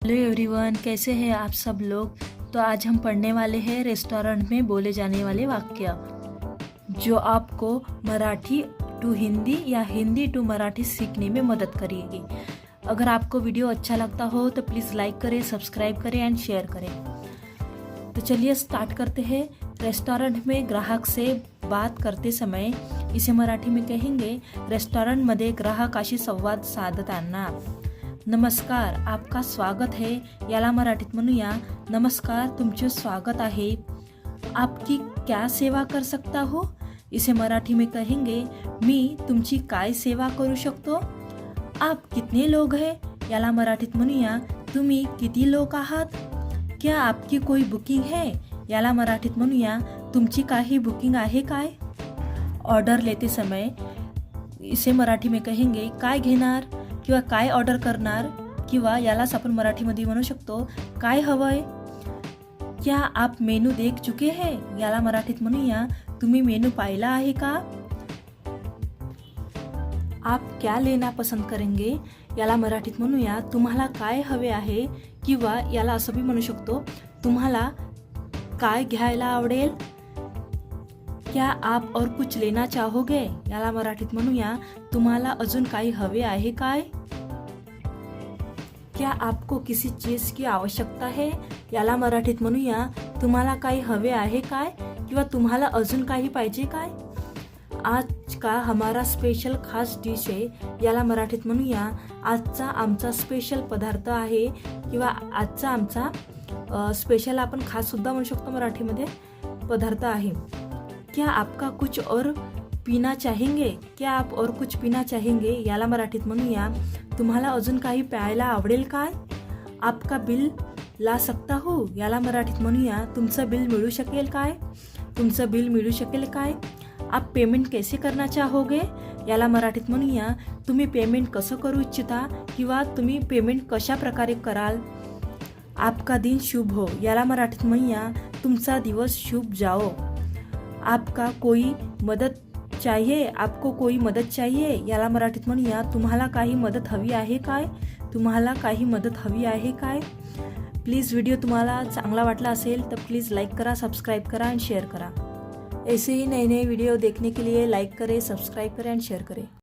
Hello everyone, कैसे हैं आप सब लोग। तो आज हम पढ़ने वाले हैं रेस्टोरेंट में बोले जाने वाले वाक्य, जो आपको मराठी टू हिंदी या हिंदी टू मराठी सीखने में मदद करेगी। अगर आपको वीडियो अच्छा लगता हो तो प्लीज़ लाइक करें, सब्सक्राइब करें एंड शेयर करें। तो चलिए स्टार्ट करते हैं। रेस्टोरेंट में ग्राहक से बात करते समय इसे मराठी में कहेंगे, रेस्टॉरंटमध्ये ग्राहकाशी संवाद साधताना। नमस्कार, आपका स्वागत है, याला मराठीत म्हणूया नमस्कार, तुमचे स्वागत आहे। आपकी क्या सेवा कर सकता हो, इसे मराठी में कहेंगे, मी तुमची काय सेवा करू शकतो। आप कितने लोग हैं, याला मराठीत म्हणूया तुम्ही किती लोक आहात। क्या आपकी कोई बुकिंग है, याला मराठीत म्हणूया तुमची काही बुकिंग आहे काय। ऑर्डर लेते समय इसे मराठी में कहेंगे, काय घेणार किंवा काय ऑर्डर करणार, किंवा यालाच आपण मराठीमध्ये म्हणू शकतो, काय हवंय। क्या आप मेनू देख चुके हैं, याला मराठीत म्हणूया तुम्ही मेनू पाहिला आहे का। आप क्या लेना पसंद करेंगे, याला मराठीत म्हणूया तुम्हाला काय हवे आहे, किंवा याला असं भी म्हणू शकतो, तुम्हाला काय घ्यायला आवडेल। क्या आप और कुछ लेना चाहोगे, याला मराठीत म्हणूया तुम्हाला अजून काही हवे आहे काय। क्या आपको किसी चीज की आवश्यकता है, याला मराठीत म्हणूया तुम्हाला काही हवे आहे काय, किंवा तुम्हाला अजून काही पाहिजे काय। आज का हमारा स्पेशल खास डिश है, याला मराठीत म्हणूया आजचा आमचा स्पेशल पदार्थ आहे, किंवा आजचा आमचा स्पेशल आपण खास सुद्धा म्हणू शकतो मराठीमध्ये पदार्थ आहे। क्या आपका कुछ और पीना चाहेंगे, क्या आप और कुछ पीना चाहेंगे, याला मराठीत म्हणूया तुम्हाला अजून काही प्यायला आवडेल काय। आपका बिल ला सकता हो, याला मराठीत म्हणूया तुमचं बिल मिळू शकेल काय, तुमचं बिल मिळू शकेल काय। आप पेमेंट कैसे करना चाहोगे, याला मराठीत म्हणूया तुम्ही पेमेंट कसं करू इच्छिता, किंवा तुम्ही पेमेंट कशा प्रकारे कराल। आपका दिन शुभ हो, याला मराठीत म्हणूया तुमचा दिवस शुभ जाओ। आपका कोई मदत चाहिए, आपको कोई मदत चाहिए, याला मराठीत म्हणूया तुम्हाला काही मदत हवी आहे काय, तुम्हाला काही मदत हवी आहे काय। प्लीज़ वीडियो तुम्हाला चांगला वाटला असेल तर प्लीज़ लाइक करा, सब्सक्राइब करा एंड शेयर करा। ऐसे ही नए नए वीडियो देखने के लिए लाइक करें, सब्सक्राइब करें एंड शेयर करें।